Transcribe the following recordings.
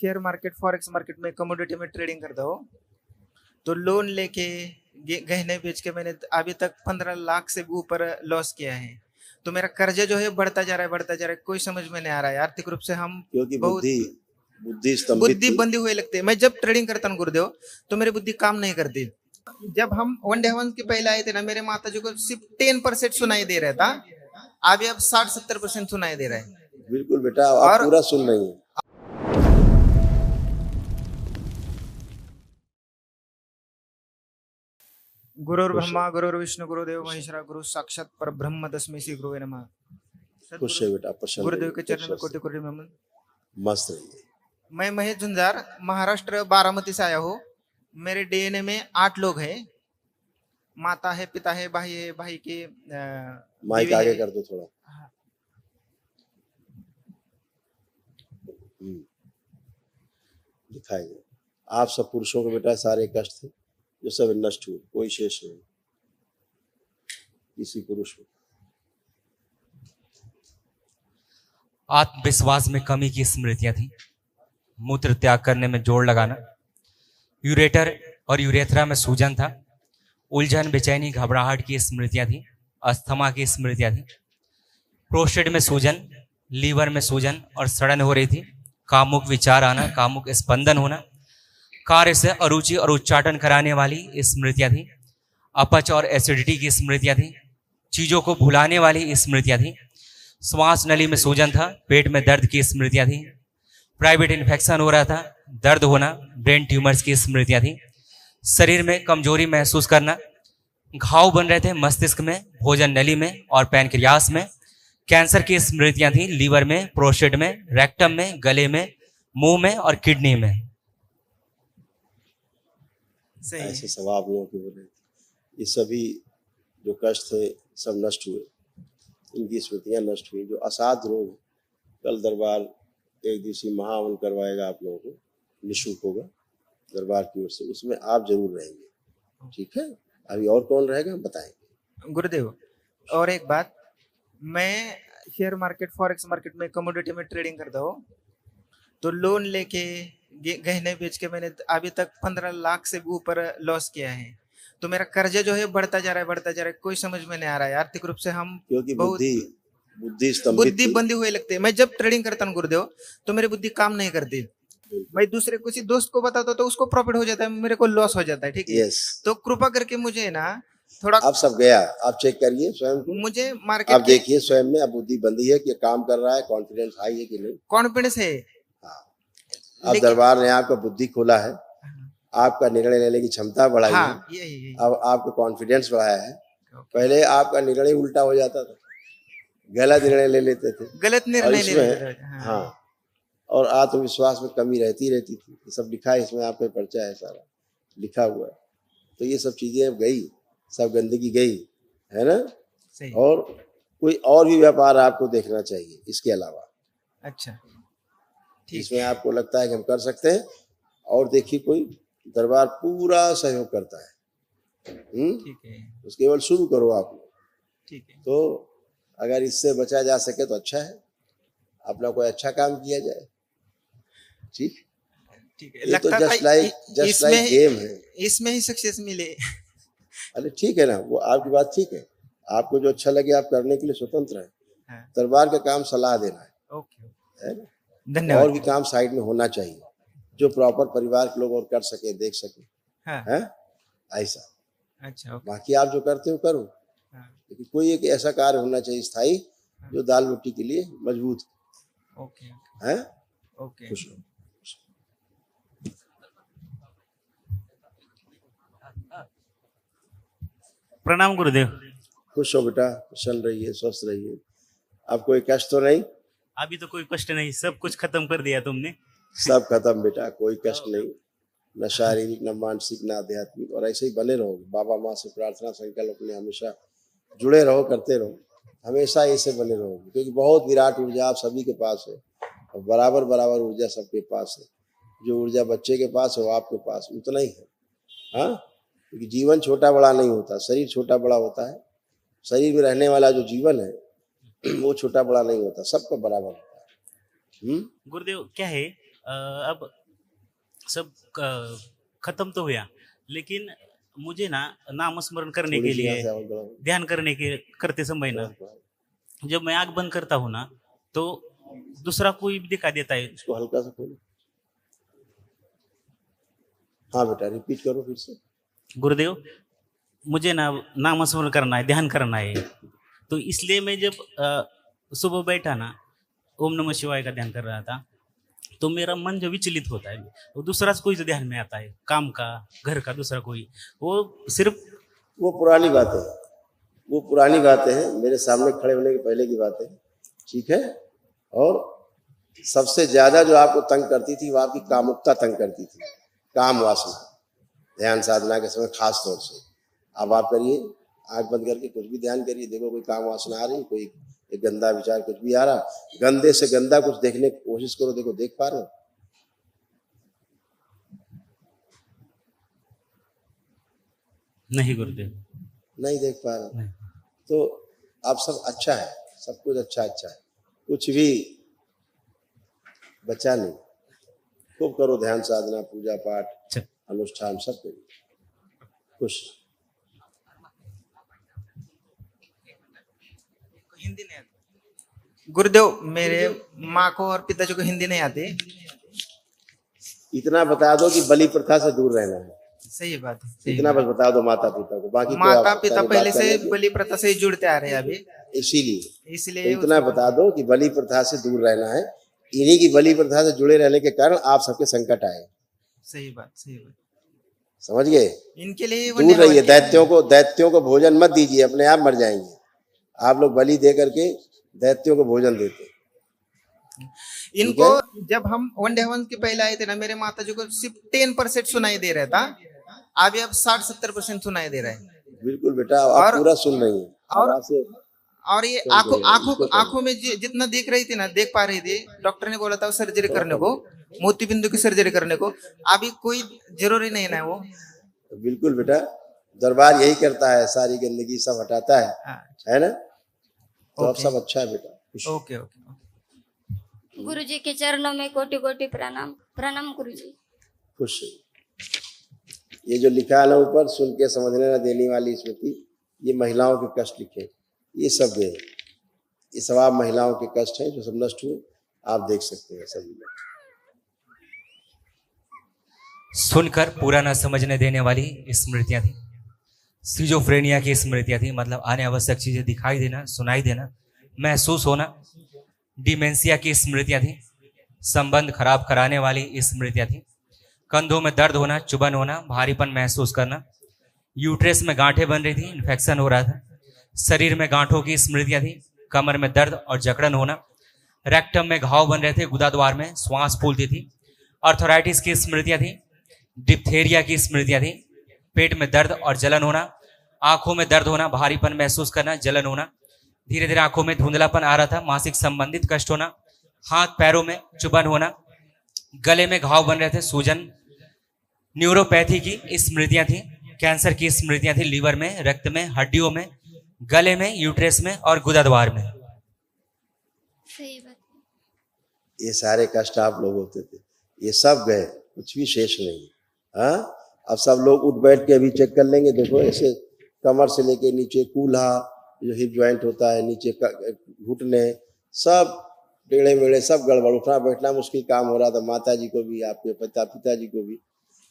Share market forex market में commodity में trading करता हूँ। तो लोन लेके गहने बेच के मैंने अभी तक 15 लाख से भी ऊपर लॉस किया है। तो मेरा कर्जा जो है बढ़ता जा रहा है बढ़ता जा रहा है, कोई समझ में नहीं आ रहा है। आर्थिक रूप से हम क्योंकि बहुत बुद्धि स्तंभित बुद्धि थी। बंदी हुए लगते है। मैं जब ट्रेडिंग करता हूँ गुरुदेव, तो मेरी बुद्धि काम नहीं करती। जब हम वनडे हवन के पहले आए थे ना, मेरे माता जी को सिर्फ 10% सुनाई दे रहा था, अभी अब 60-70% सुनाई दे रहा है। बिल्कुल बेटा, आप और पूरा सुन रही हैं। गुरुर् खुश ब्रह्मा गुरुर्विष्णु गुरुदेव महेश्वरा गुरु साक्षात पर ब्रह्म तस्मै श्री गुरुवे नमः। खुश है बेटा, प्रसन्न गुरुदेव के रहिए, चरण में कोटि कोटि नमन। मस्त रहिए। मैं महेश झुंझार, महाराष्ट्र बारामती से आया हूँ। मेरे डीएनए में 8 लोग हैं। माता है, पिता है, भाई है, भाई के माइक बीवी आगे है। कर दो थोड़ा। दिखाएंगे। आप सब पुरुषों के बेटा सारे कष्ट थे जो सब नष्ट हुए, कोई शेष नहीं किसी पुरुष में। आत्मविश्वास में कमी की स्मृतियां थी। मूत्र त्याग करने में जोर लगाना, यूरेटर और यूरेथ्रा में सूजन था, उलझन, बेचैनी, घबराहट की स्मृतियां थी, अस्थमा की स्मृतियां थी, प्रोस्टेट में सूजन, लीवर में सूजन और सड़न हो रही थी, कामुक विचार आना, कामुक स्पंदन होना, कार्य से अरुचि और उच्चाटन कराने वाली स्मृतियां थी, अपच और एसिडिटी की स्मृतियां थी, चीजों को भुलाने वाली स्मृतियां थी, श्वास नली में सूजन था, पेट में दर्द की स्मृतियां थी, प्राइवेट इन्फेक्शन हो रहा था, दर्द होना, ब्रेन ट्यूमर्स की स्मृतियां थी, शरीर में कमजोरी महसूस करना, घाव बन रहे थे मस्तिष्क में, भोजन नली में और पैनक्रियास में, कैंसर की स्मृतियां थी, लीवर में, प्रोस्टेट में, रेक्टम में, गले में, मुंह में और किडनी में। ऐसे स्वभाव लोगों के बोले, ये सभी जो कष्ट थे सब नष्ट हुए, इनकी स्मृतियां नष्ट हुई। जो असाध्य रोग, कल दरबार एक दिवसीय महावन करवाएगा आप लोगों को, निःशुल्क होगा दरबार की ओर से, उसमें आप जरूर रहेंगे, ठीक है। अभी और कौन रहेगा हम बताएंगे। गुरुदेव, और एक बात, मैं शेयर मार्केट फॉरेक्स मार्केट में कमोडिटी में ट्रेडिंग करता हूँ। तो लोन लेके गहने बेच के मैंने अभी तक 15 लाख से भी ऊपर लॉस किया है। तो मेरा कर्जा जो है बढ़ता जा रहा है बढ़ता जा रहा है, कोई समझ में नहीं आ रहा है। आर्थिक रूप से हम क्योंकि बहुत बुद्धि स्तंभित बुद्धि थी। बंदी हुए लगते है। मैं जब ट्रेडिंग करता हूँ गुरुदेव, तो मेरी बुद्धि काम नहीं करती। मैं दूसरे किसी दोस्त को बताता हूँ तो उसको प्रॉफिट हो जाता है, मेरे को लॉस हो जाता है, ठीक है। यस। तो कृपा करके मुझे ना थोड़ा, आप सब गया, आप चेक करिए स्वयं को, मुझे मार्केट आप देखिए स्वयं में, अब बुद्धि बंदी है कि काम कर रहा है, कॉन्फिडेंस हाई है कि नहीं। कॉन्फिडेंस है। हाँ, अब दरबार ने आपका बुद्धि खोला है, आपका निर्णय लेने की क्षमता बढ़ाई है, यही अब आपका कॉन्फिडेंस बढ़ाया है। पहले आपका निर्णय उल्टा हो जाता था, गलत निर्णय ले लेते थे, गलत निर्णय ले लेते थे। हाँ, और आत्मविश्वास में कमी रहती रहती थी। ये सब लिखा है इसमें, आपका पर्चा है सारा लिखा हुआ है। तो ये सब चीजें अब गई, सब गंदगी गई है ना। सही। और कोई और भी व्यापार आपको देखना चाहिए इसके अलावा। अच्छा, इसमें आपको लगता है कि हम कर सकते हैं, और देखिए कोई दरबार पूरा सहयोग करता है। ठीक है, उस केवल शुरू करो आप लोग, ठीक है। तो अगर इससे बचा जा सके तो अच्छा है, अपना कोई अच्छा काम किया जाए, ठीक ठीक है। ये तो लगता जस्ट था लाइक गेम है, इसमें ही सक्सेस मिले। अरे ठीक है ना, वो आपकी बात ठीक है, आपको जो अच्छा लगे आप करने के लिए स्वतंत्र है। हाँ। दरबार का काम सलाह देना है, ओके, ना। धन्यवाद। और भी काम साइड में होना चाहिए जो प्रॉपर परिवार के लोग और कर सके, देख सके, हाँ। है ऐसा। अच्छा, ओके। बाकी आप जो करते हो करो, लेकिन कोई एक ऐसा कार्य होना चाहिए स्थायी जो दाल रोटी के लिए मजबूत ओके, है। ओके। खुश रहो। प्रणाम गुरुदेव। खुश हो बेटा, प्रसन्न रहिए, स्वस्थ रहिए। अब कोई कष्ट तो नहीं? अभी तो कोई कष्ट नहीं, सब कुछ खत्म कर दिया तुमने। सब खत्म बेटा, कोई कष्ट नहीं, न शारीरिक न मानसिक न आध्यात्मिक। और ऐसे ही बने रहोगे, बाबा माँ से प्रार्थना संकल्प अपने हमेशा जुड़े रहो, करते रहो, हमेशा ऐसे बने रहोगे, क्योंकि बहुत विराट ऊर्जा आप सभी के पास है, और बराबर बराबर ऊर्जा सबके पास है। जो ऊर्जा बच्चे के पास है वो आपके पास उतना ही है। हाँ, क्योंकि जीवन छोटा बड़ा नहीं होता, शरीर छोटा बड़ा होता है। शरीर में रहने वाला जो जीवन है वो छोटा बड़ा नहीं होता, सबका बराबर होता है। गुरुदेव क्या है, अब सब खत्म तो हुआ, लेकिन मुझे ना नामस्मरण करने थोड़ी के सी यहाँ लिए, से आवाज बढ़ाओ। ध्यान करते समय ना, जब मैं आंख बंद करता हूँ ना, तो दूसरा कोई भी दिखा देता है। इसको हल्का सा खोलो। हाँ बेटा, रिपीट करो फिर से। गुरुदेव, मुझे ना नामस्मरण करना है, ध्यान करना है, तो इसलिए मैं जब सुबह बैठा ना, ओम नमः शिवाय का ध्यान कर रहा था, तो मेरा मन जो विचलित होता है, वो दूसरा कोई जो ध्यान में आता है, काम का, घर का, दूसरा कोई, वो सिर्फ वो पुरानी बातें हैं, वो पुरानी बातें हैं, मेरे सामने खड़े होने के पहले की बातें हैं, ठीक है। और सबसे ज्यादा जो आपको तंग करती थी वो आपकी कामुकता तंग करती थी, काम वासना, ध्यान साधना के समय खास तौर से। अब आप करिए, आंख बंद करके कुछ भी ध्यान करिए, देखो कोई काम वासना आ रही, कोई एक गंदा विचार कुछ भी आ रहा, गंदे से गंदा कुछ देखने की कोशिश करो, देखो देख पा रहे हो? नहीं गुरुदेव, नहीं देख पा रहे हो। नहीं। तो अब सब अच्छा है, सब कुछ अच्छा अच्छा है, कुछ भी बचा नहीं। खूब करो ध्यान साधना, पूजा पाठ, चल। अनुष्ठान सब करिए, खुश। हिंदी नहीं आती गुरुदेव, मेरे माँ को और पिताजी को हिंदी नहीं आती। इतना बता दो कि बलि प्रथा से दूर रहना है, सही बात है, सही इतना बात। बस बता दो माता पिता को, बाकी कोई माता आवश्यकता पिता नहीं पहले बात से करने की। बलि प्रथा से जुड़ते आ रहे हैं अभी, इसीलिए तो इसलिए इतना बता दो कि बलि प्रथा से दूर रहना है। इन्हीं की बलि प्रथा से जुड़े रहने के कारण आप सबके संकट आए। सही बात, सही बात। समझ गए? इनके लिए वो दूर रहिए, नेहवान दैत्यों को भोजन मत दीजिए, अपने आप मर जाएंगे। आप लोग बलि दे करके दैत्यों को भोजन देते। इनको जब हम वनडे हवन के पहले आए थे ना, मेरे माता जी को सिर्फ 10% सुनाई दे रहा था, अभी अब 60-70% सुनाई दे रहा है। बिल्कुल बेटा, आप और- पूरा सुन रही हैं। और- आवाज से और ये सुन रही हैं, इसको करो। आंखों में जितना देख रही थी ना, देख पा रही थी, डॉक्टर ने बोला था सर्जरी करने को, मोती बिंदु की सर्जरी करने को, अभी कोई जरूरी नहीं ना वो। बिल्कुल बेटा, दरबार यही करता है, सारी गंदगी सब हटाता है ना? तो अब ओके। सब अच्छा है बेटा, खुश। Okay okay. गुरु जी के चरणों में कोटि कोटि प्रणाम। प्रणाम गुरु जी। खुश। ये जो लिखा है ना ऊपर, सुन के समझने न देने वाली स्मृति, ये महिलाओं के कष्ट लिखे, ये सब है, ये सब आप महिलाओं के कष्ट हैं जो सब नष्ट हुए, आप देख सकते हैं सभी लोग। सुनकर पूरा न समझने देने वाली स्मृतियां थी, सिजोफ्रेनिया की स्मृतियां थी, मतलब आने आवश्यक चीजें दिखाई देना, सुनाई देना, महसूस होना। डिमेंशिया की स्मृतियां थी, संबंध खराब कराने वाली स्मृतियां थी। कंधों में दर्द होना, चुभन होना, भारीपन महसूस करना। यूट्रेस में गांठें बन रही थी, इन्फेक्शन हो रहा था। शरीर में गांठों की स्मृतियां थी, कमर में दर्द और जकड़न होना। रेक्टम में घाव बन रहे थे, गुदाद्वार में श्वास फूलती थी। आर्थराइटिस की स्मृतियां थी, डिप्थेरिया की स्मृतियां थी, पेट में दर्द और जलन होना, आंखों में दर्द होना, भारीपन महसूस करना, जलन होना। धीरे धीरे आंखों में धुंधलापन आ रहा था, मासिक संबंधित कष्ट होना, हाथ पैरों में चुभन होना, गले में घाव बन रहे थे, सूजन। न्यूरोपैथी की स्मृतियां थी, कैंसर की स्मृतियां थी, लीवर में, रक्त में, हड्डियों में, गले में, यूट्रेस में और गुदाद्वार में। सही बात। ये सारे कष्ट आप लोग होते थे, ये सब गए, कुछ भी शेष नहीं। हाँ, अब सब लोग उठ बैठ के अभी चेक कर लेंगे। देखो ऐसे कमर से लेके नीचे कूल्हा, जो हिप ज्वाइंट होता है, नीचे घुटने, सब टेढ़े मेढ़े, सब गड़बड़, उठना बैठना मुश्किल काम हो रहा था माता जी को भी, आपके पिताजी को भी।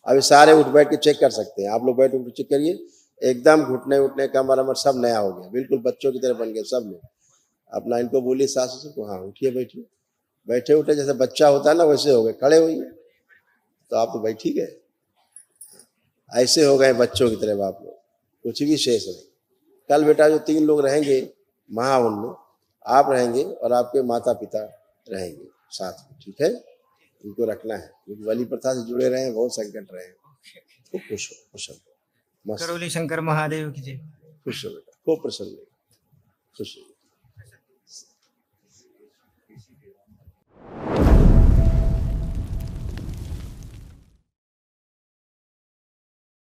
अभी सारे उठ बैठ के चेक कर सकते हैं, आप लोग बैठ उठ चेक करिए, एकदम घुटने उठने कमर अमर सब नया हो गया, बिल्कुल बच्चों की तरह बन गए सब लोग। अपना इनको बोलिए सास ससुर को, हाँ उठिए बैठिए, बैठे उठे जैसे बच्चा होता है ना वैसे हो गए, खड़े होइए। तो आप तो बैठ ही गए, ऐसे हो गए बच्चों की तरह आप लोग, कुछ भी शेष नहीं। कल बेटा जो 3 लोग रहेंगे महावन में, आप रहेंगे और आपके माता पिता रहेंगे साथ में, ठीक है? इनको रखना है, क्योंकि बलि प्रथा से जुड़े रहे हैं, बहुत संकट रहे हैं। खूब खुश हो, खुश हो, मस्त, करौली शंकर महादेव की जय। खुश हो बेटा, खूब प्रसन्न, खुश हो।